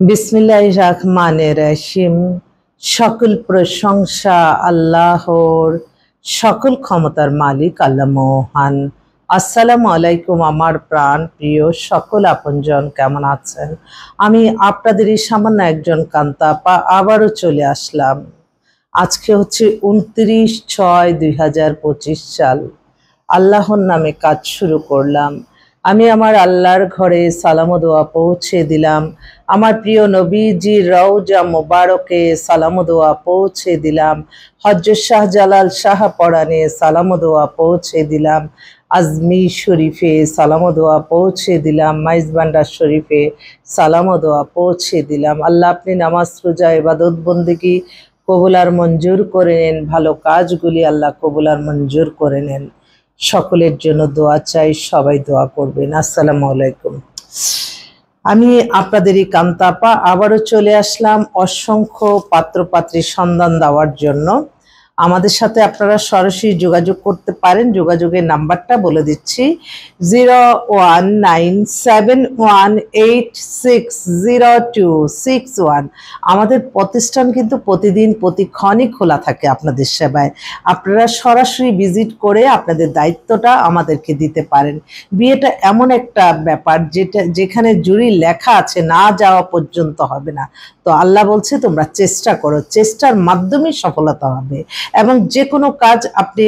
বিসমিল্লাহির রহমানির রহিম। সকল প্রশংসা আল্লাহর, সকল ক্ষমতার মালিক আল্লাহ মহান। আসসালামু আলাইকুম আমার প্রাণ প্রিয় সকল আপনজন, কেমন আছেন? আমি আপনাদেরই সামান্য একজন কান্তা আপা আবারও চলে আসলাম। আজকে হচ্ছে 29/6/2025 সাল। আল্লাহর নামে কাজ শুরু করলাম। আমি আমার আল্লাহর ঘরে সালাম ও দোয়া পৌঁছে দিলাম। আমার প্রিয় নবীজির রওজা মোবারকে সালাম ও দোয়া পৌঁছে দিলাম। হযরত শাহজালাল শাহ পরানে সালাম ও দোয়া পৌঁছে দিলাম। আজমির শরীফে সালাম ও দোয়া পৌঁছে দিলাম। মাইজবান্ডার শরীফে সালাম ও দোয়া পৌঁছে দিলাম। আল্লাহ আপনি নামাজ রোজা ইবাদত বন্দেগী কবুল আর মঞ্জুর করে নেন। ভালো কাজগুলি আল্লাহ কবুল আর মঞ্জুর করে নেন। সকলের জন্য দোয়া চাই, সবাই দোয়া করবেন। আসসালামু আলাইকুম। আমি আপনাদেরই কান্তা আপা আবারও চলে আসলাম অসংখ্য পাত্রপাত্রীর সন্ধান দেওয়ার জন্য। আমাদের সাথে আপনারা সরাসরি যোগাযোগ করতে পারেন। যোগাযোগের নাম্বারটা বলে দিচ্ছি, 019718600261। আমাদের প্রতিষ্ঠান কিন্তু প্রতিদিন প্রতিক্ষণই খোলা থাকে আপনাদের সেবায়। আপনারা সরাসরি ভিজিট করে আপনাদের দায়িত্বটা আমাদেরকে দিতে পারেন। বিয়েটা এমন একটা ব্যাপার যেখানে জুড়ি লেখা আছে না যাওয়া পর্যন্ত হবে না। তো আল্লাহ বলছে তোমরা চেষ্টা করো, চেষ্টার মাধ্যমে সফলতা হবে। এবং যে কোনো কাজ আপনি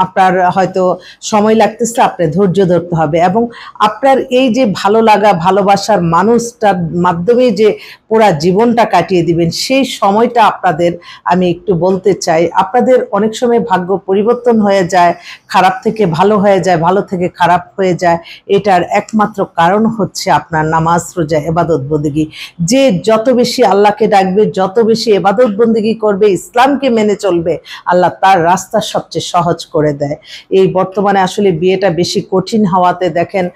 আপনার হয়তো সময় লাগতেছে, আপনি ধৈর্য ধরতে হবে। এবং আপনার এই যে ভালো লাগা ভালোবাসার মানুষটার মাধ্যমে যে পুরা জীবনটা কাটিয়ে দিবেন, সেই সময়টা আপনাদের আমি একটু বলতে চাই। আপনাদের অনেক সময় ভাগ্য পরিবর্তন হয়ে যায়, খারাপ থেকে ভালো হয়ে যায়, ভালো থেকে খারাপ হয়ে যায়। এটার একমাত্র কারণ হচ্ছে আপনার নামাজ রোজা ইবাদত বন্দেগী। যে যত বেশি আল্লাহকে ডাকবে, যত বেশি ইবাদত বন্দেগী করবে, ইসলামকে মেনে চলবে, আল্লাহ তার রাস্তা সবচেয়ে সহজ করে দেয়। এই বর্তমানে আসলে বিয়েটা বেশি কঠিন হওয়াতে দেখেন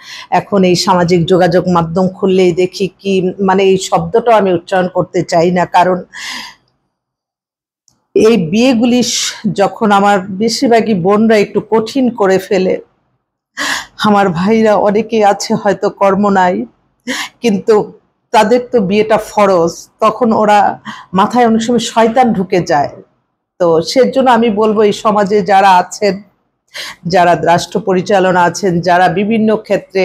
এখন এই সামাজিক যোগাযোগ মাধ্যম খুললেই দেখি কি, মানে এই শব্দটাও আমি উচ্চারণ করতে চাই না, কারণ এই বিয়েগুলি যখন আমার বেশিরভাগই বোনরা একটু কঠিন করে ফেলে। আমার ভাইরা অনেকেই আছে হয়তো কর্ম নাই, কিন্তু তাদের তো বিয়েটা ফরজ, তখন ওরা মাথায় অনেক সময় শয়তান ঢুকে যায়। তো সেজন্য আমি বলবো এই সমাজে যারা আছেন, যারা রাষ্ট্র পরিচালনা আছেন, যারা বিভিন্ন ক্ষেত্রে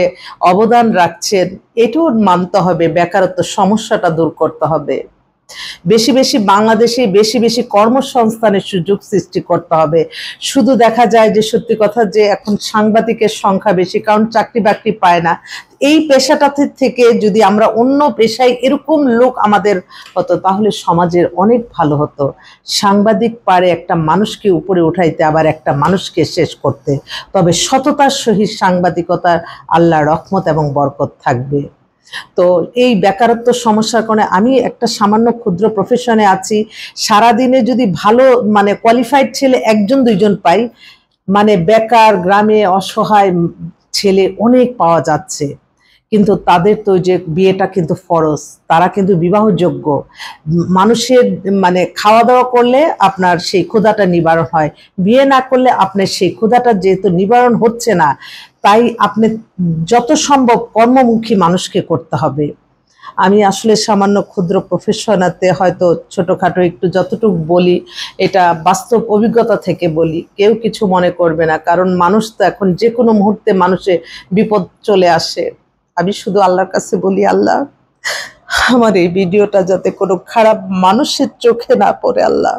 অবদান রাখছেন, এটাও মানতে হবে, বেকারত্ব সমস্যাটা দূর করতে হবে। বেশি বেশি বাংলাদেশে বেশি বেশি কর্মসংস্থানের সুযোগ সৃষ্টি করতে হবে। শুধু দেখা যায় যে সত্যি কথা যে এখন সাংবাদিকের সংখ্যা বেশি, কারণ চাকরি বাকরি পায় না। এই পেশাটা থেকে যদি আমরা অন্য পেশায় এরকম লোক আমাদের হতো, তাহলে সমাজের অনেক ভালো হতো। সাংবাদিক পারে একটা মানুষকে উপরে উঠাইতে, আবার একটা মানুষকে শেষ করতে। তবে সততার সহিত সাংবাদিকতার আল্লাহ রহমত এবং বরকত থাকবে। তো এই বেকারত্ব সমস্যার কারণে আমি একটা সামান্য ক্ষুদ্র প্রফেশনে আছি। সারাদিনে যদি ভালো মানে কোয়ালিফাইড ছেলে একজন দুইজন পাই, মানে বেকার গ্রামে অসহায় ছেলে অনেক পাওয়া যাচ্ছে। কিন্তু তাদের তো যে বিয়েটা কিন্তু ফরজ, তারা কিন্তু বিবাহযোগ্য। মানুষের মানে খাওয়া দাওয়া করলে আপনার সেই ক্ষুধাটা নিবারণ হয়, বিয়ে না করলে আপনার সেই ক্ষুধাটা যেহেতু নিবারণ হচ্ছে না, তাই আপনি যত সম্ভব কর্মমুখী মানুষকে করতে হবে। আমি আসলে সামান্য ক্ষুদ্র প্রফেশনাতে হয়তো ছোটোখাটো একটু যতটুকু বলি, এটা বাস্তব অভিজ্ঞতা থেকে বলি, কেউ কিছু মনে করবে না, কারণ মানুষ তো এখন যে কোনো মুহূর্তে মানুষের বিপদ চলে আসে। আমি শুধু আল্লাহর কাছে বলি, আল্লাহ আমার এই ভিডিওটা যাতে কোনো খারাপ মানুষের চোখে না পড়ে, আল্লাহ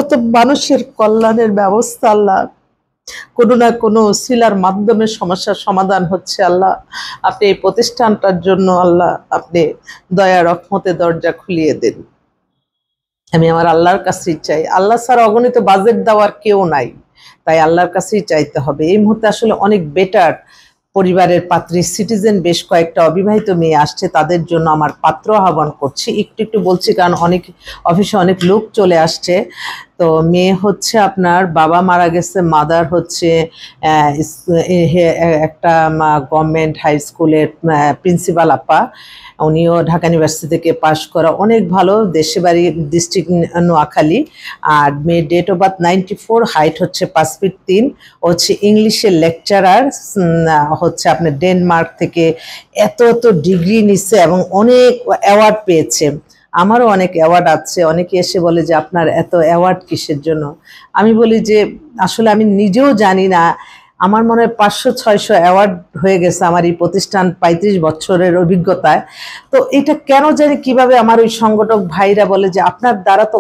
এত মানুষের কল্যাণের ব্যবস্থা, আল্লাহ কোনো না কোনো ওসিলার মাধ্যমে সমস্যার সমাধান হচ্ছে। আল্লাহ আপনি এই প্রতিষ্ঠানটার জন্য আল্লাহ আপনি দয়া রহমতে দরজা খুলিয়ে দিন। আমি আমার আল্লাহর কাছেই চাই। আল্লাহ ছাড়া অগণিত বাজেট দেওয়ার কেউ নাই, তাই আল্লাহর কাছেই চাইতে হবে। এই মুহূর্তে আসলে অনেক বেটার পরিবারের পাত্রী সিটিজেন বেশ কয়েকটা অবিবাহিত মেয়ে আসছে, তাদের জন্য আমার পাত্র আহ্বান করছি। একটু একটু বলছি কারণ অনেক অফিসে অনেক লোক চলে আসছে। তো তো মেয়ে হচ্ছে আপনার বাবা মারা গেছে, মাদার হচ্ছে একটা গভর্নমেন্ট হাই স্কুলের প্রিন্সিপাল আপা। উনিও ঢাকা ইউনিভার্সিটি থেকে পাশ করা, অনেক ভালো, দেশে বাড়ি ডিস্ট্রিক্ট নোয়াখালী। আর মেয়ের ডেট অফ বার্থ 94, হাইট হচ্ছে 5 ফিট 3, হচ্ছে ইংলিশের লেকচারার, হচ্ছে আপনার ডেনমার্ক থেকে এত এত ডিগ্রি নিচ্ছে এবং অনেক অ্যাওয়ার্ড পেয়েছে। আমারও অনেক অ্যাওয়ার্ড আছে। অনেকে এসে বলে যে আপনার এত অ্যাওয়ার্ড কিসের জন্য। আমি বলি যে আসলে আমি নিজেও জানি না, আমার মনে হয় 500-600 অ্যাওয়ার্ড হয়ে গেছে আমার এই প্রতিষ্ঠান 35 বছরের অভিজ্ঞতায়। তো এটা কেন জানি কিভাবে আমার ওই সংগঠক ভাইরা বলে যে আপনার দ্বারা তো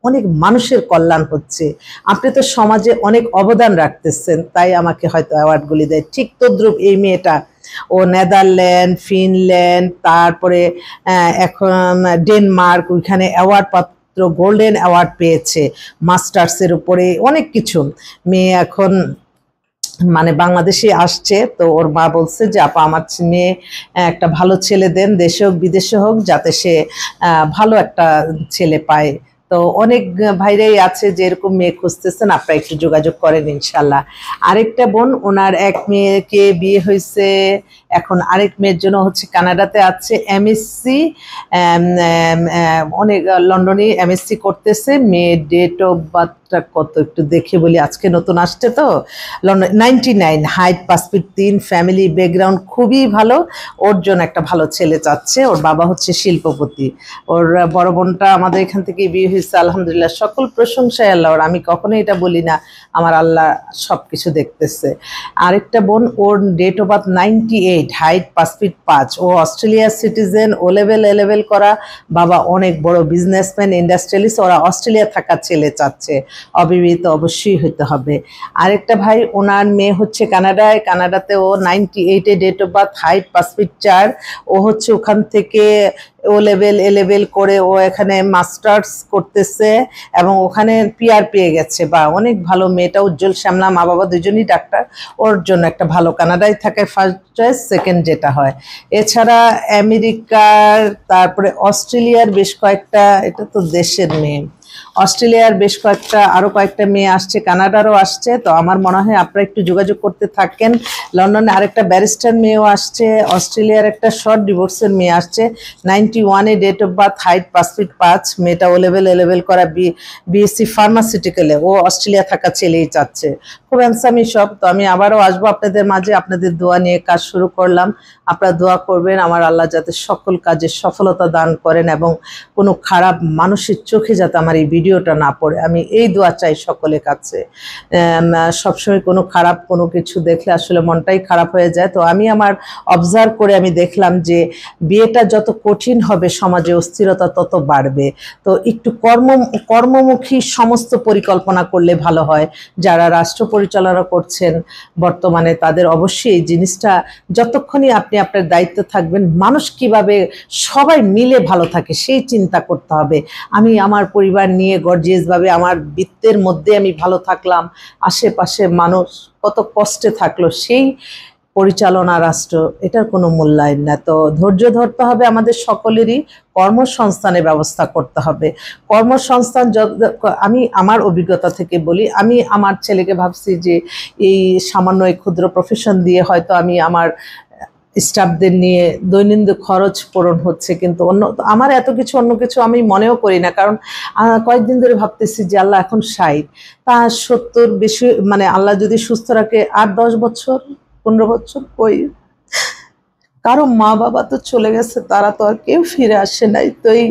অনেক মানুষের কল্যাণ হচ্ছে, আপনি তো সমাজে অনেক অবদান রাখতেছেন, তাই আমাকে হয়তো অ্যাওয়ার্ডগুলি দেয়। ঠিক তদ্রুপ এই মেয়েটা, ও নেদারল্যান্ড, ফিনল্যান্ড, তারপরে এখন ডেনমার্ক, ওইখানে অ্যাওয়ার্ড পাত্র, গোল্ডেন অ্যাওয়ার্ড পেয়েছে মাস্টার্সের উপরে, অনেক কিছু। মেয়ে এখন মানে বাংলাদেশে আসছে। তো ওর মা বলছে যে আপা আমার মেয়ে একটা ভালো ছেলে দেন, দেশে হোক বিদেশে হোক, যাতে সে ভালো একটা ছেলে পায়। তো অনেক ভাইরাই আছে যে এরকম মেয়ে খুঁজতেছেন, আপনারা একটু যোগাযোগ করেন ইনশাল্লাহ। আরেকটা বোন, ওনার এক মেয়েকে বিয়ে হয়েছে, এখন আরেক মেয়ের জন্য হচ্ছে কানাডাতে আছে, এমএসসি, অনেক লন্ডনে এমএসসি করতেছে। মেয়ের ডেট অফ বার্থটা কত একটু দেখে বলি, আজকে নতুন আসছে তো। London 99, height 5 feet 3, family background খুবই ভালো। ওর জন্য একটা ভালো ছেলে চাচ্ছে। ওর বাবা হচ্ছে শিল্পপতি। ওর বড় বোনটা আমাদের এখান থেকে বিয়ে হয়েছে, আলহামদুলিল্লাহ, সকল প্রশংসায় আল্লাহর। আমি কখনোই এটা বলি না, আমার আল্লাহ সব কিছু দেখতেছে। আরেকটা বোন, ওর date of birth 98, height 5 feet 5, ও অস্ট্রেলিয়ার citizen, O level A level করা, বাবা অনেক বড় বিজনেসম্যান, ইন্ডাস্ট্রিয়ালিস্ট। ওরা অস্ট্রেলিয়া থাকা ছেলে চাচ্ছে, অবিবাহিত অবশ্যই হতে হবে। আরেকটা ভাই, ওনার মেয়ে হচ্ছে কানাডায়, কানাডাতে ও 98-এ date of birth, height 5 feet 4, ও হচ্ছে ওখান থেকে ও লেভেল এ লেভেল করে ও এখানে মাস্টার্স করতেছে এবং ওখানে পিআর পেয়ে গেছে। বা অনেক ভালো, মেয়েটা উজ্জ্বল শ্যামলা, মা বাবা দুজনই ডাক্তার। ওর জন্য একটা ভালো, কানাডায় থাকে ফার্স্ট চয়েস, সেকেন্ড যেটা হয়। এছাড়া আমেরিকার, তারপরে অস্ট্রেলিয়ার বেশ কয়েকটা, এটা তো দেশের মেয়ে, অস্ট্রেলিয়ার বেশ কয়েকটা, আরো কয়েকটা মেয়ে আসছে, কানাডারও আসছে। তো আমার মনে হয় আপনারা একটু যোগাযোগ করতে থাকেন। লন্ডনে আরেকটা ব্যারিস্টার মেয়েও আসছে, অস্ট্রেলিয়ার একটা শর্ট ডিভোর্সের মেয়ে আসছে, 91-এ date of birth, height 5 feet 5, মেয়েটা ও লেভেল এ লেভেল করা, বিএসসি ফার্মাসিউটিক্যালে, ও অস্ট্রেলিয়া থাকা ছেলেই চাচ্ছে। খুব হ্যান্ডসামই সব। তো আমি আবারও আসবো আপনাদের মাঝে, আপনাদের দোয়া নিয়ে কাজ শুরু করলাম। আপনারা দোয়া করবেন আমার আল্লাহ যাতে সকল কাজে সফলতা দান করেন এবং কোনো খারাপ মানুষের চোখে যাতে আমার এই ভিডিওটা না পড়ে, আমি এই দোয়া চাই সকলের কাছে। সবসময় কোনো খারাপ কোনো কিছু দেখলে আসলে মনটাই খারাপ হয়ে যায়। তো আমি আমার অবজার্ভ করে আমি দেখলাম যে বিয়েটা যত কঠিন হবে সমাজে অস্থিরতা তত বাড়বে। তো একটু কর্মমুখী সমস্ত পরিকল্পনা করলে ভালো হয়। যারা রাষ্ট্র পরিচালনা করছেন বর্তমানে, তাদের অবশ্যই এই জিনিসটা, যতক্ষণই আপনি আপনার দায়িত্ব থাকবেন, মানুষ কিভাবে সবাই মিলে ভালো থাকে সেই চিন্তা করতে হবে। আমি আমার পরিবার নিয়ে গর্জিয়াসভাবে আমার বৃত্তের মধ্যে আমি ভালো থাকলাম, আশেপাশে মানুষ কত কষ্টে থাকলো, সেই পরিচালনা রাষ্ট্র, এটার কোনো মূল্যায়ন না। তো ধৈর্য ধরতে হবে আমাদের সকলেরই, কর্মসংস্থানের ব্যবস্থা করতে হবে। কর্মসংস্থান, আমি আমার অভিজ্ঞতা থেকে বলি, আমি আমার ছেলেকে ভাবছি যে এই সামান্য এই ক্ষুদ্র প্রফেশন দিয়ে হয়তো আমি আমার স্টাফদের নিয়ে দৈনন্দিন খরচ পূরণ হচ্ছে, কিন্তু আমার এত কিছু অন্য কিছু আমি মনেও করি না। কারণ কয়েকদিন ধরে ভাবতেছি যে আল্লাহ এখন 60, তা 70 বেশি, মানে আল্লাহ যদি সুস্থ রাখে আর 10 বছর 15 বছর, কই কারো মা বাবা তো চলে গেছে, তারা তো আর কেউ ফিরে আসে নাই। তো এই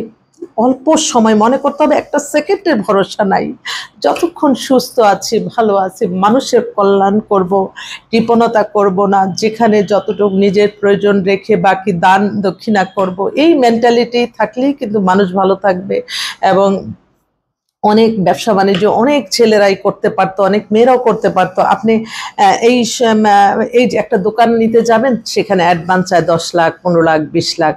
অল্প সময়, মনে করতে হবে একটা সেকেন্ডের ভরসা নাই। যতক্ষণ সুস্থ আছি, ভালো আছি, মানুষের কল্যাণ করব, কৃপণতা করব না, যেখানে যতটুকু নিজের প্রয়োজন রেখে বাকি দান দক্ষিণা করব, এই মেন্টালিটি থাকলেই কিন্তু মানুষ ভালো থাকবে। এবং অনেক ব্যবসা বাণিজ্য অনেক ছেলেরাই করতে পারতো, অনেক মেয়েরাও করতে পারতো। আপনি এই যে একটা দোকান নিতে যাবেন, সেখানে অ্যাডভান্স চায় 10 লাখ, 15 লাখ, 20 লাখ।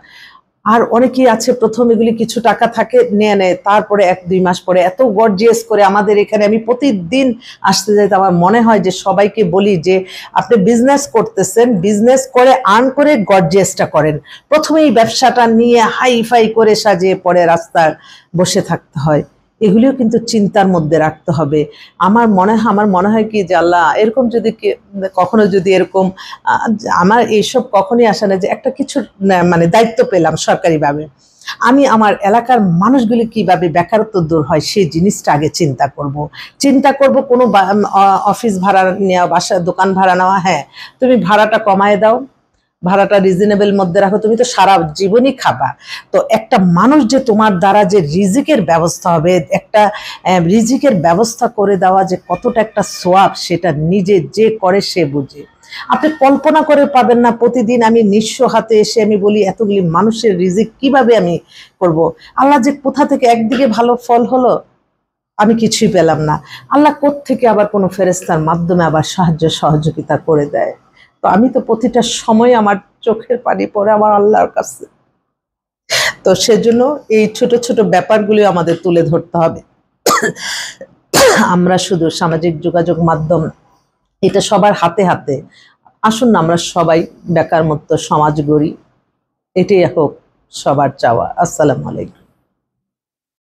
আর অনেকেই আছে প্রথম এগুলি কিছু টাকা থাকে নিয়ে নেয়, তারপরে 1-2 মাস পরে এত গর্জিয়াস করে। আমাদের এখানে আমি প্রতিদিন আসতে যাইতে আমার মনে হয় যে সবাইকে বলি যে আপনি বিজনেস করতেছেন, বিজনেস করে আর্ন করে গর্জিয়াসটা করেন। প্রথমে এই ব্যবসাটা নিয়ে হাই ফাই করে সাজিয়ে পরে রাস্তায় বসে থাকতে হয়, এগুলিও কিন্তু চিন্তার মধ্যে রাখতে হবে। আমার মনে হয় কি যে আল্লাহ এরকম যদি কখনো যদি এরকম আমার এইসব কখনোই আসে না যে একটা কিছু মানে দায়িত্ব পেলাম সরকারিভাবে, আমি আমার এলাকার মানুষগুলি কিভাবে বেকারত্ব দূর হয় সেই জিনিসটা আগে চিন্তা করব কোনো অফিস ভাড়া নেওয়া, বাসা দোকান ভাড়া নেওয়া, হ্যাঁ তুমি ভাড়াটা কমায় দাও, ভাড়াটা রিজনেবল মধ্যে রাখো, তুমি তো সারা জীবনই খাবা। তো একটা মানুষ যে তোমার দ্বারা যে রিজিকের ব্যবস্থা হবে, একটা রিজিকের ব্যবস্থা করে দেওয়া যে কতটা একটা সোয়াব, সেটা নিজে যে করে সে বুঝে। আপনি কল্পনা করে পাবেন না, প্রতিদিন আমি নিঃস্ব হাতে এসে আমি বলি এতগুলি মানুষের রিজিক কিভাবে আমি করব। আল্লাহ যে কোথা থেকে একদিকে ভালো ফল হলো, আমি কিছুই পেলাম না, আল্লাহ কোত্থেকে আবার কোনো ফেরেস্তার মাধ্যমে আবার সাহায্য সহযোগিতা করে দেয়। তো আমি তো প্রতিটা সময় আমার চোখের পানি পড়ে আমার আল্লাহর কাছে। তো সেজন্য এই ছোট ছোট ব্যাপারগুলি আমাদের তুলে ধরতে হবে। আমরা শুধু সামাজিক যোগাযোগ মাধ্যম এটা সবার হাতে হাতে, আসুন না আমরা সবাই বেকার মুক্ত সমাজ গড়ি, এটাই হোক সবার চাওয়া। আসসালামু আলাইকুম।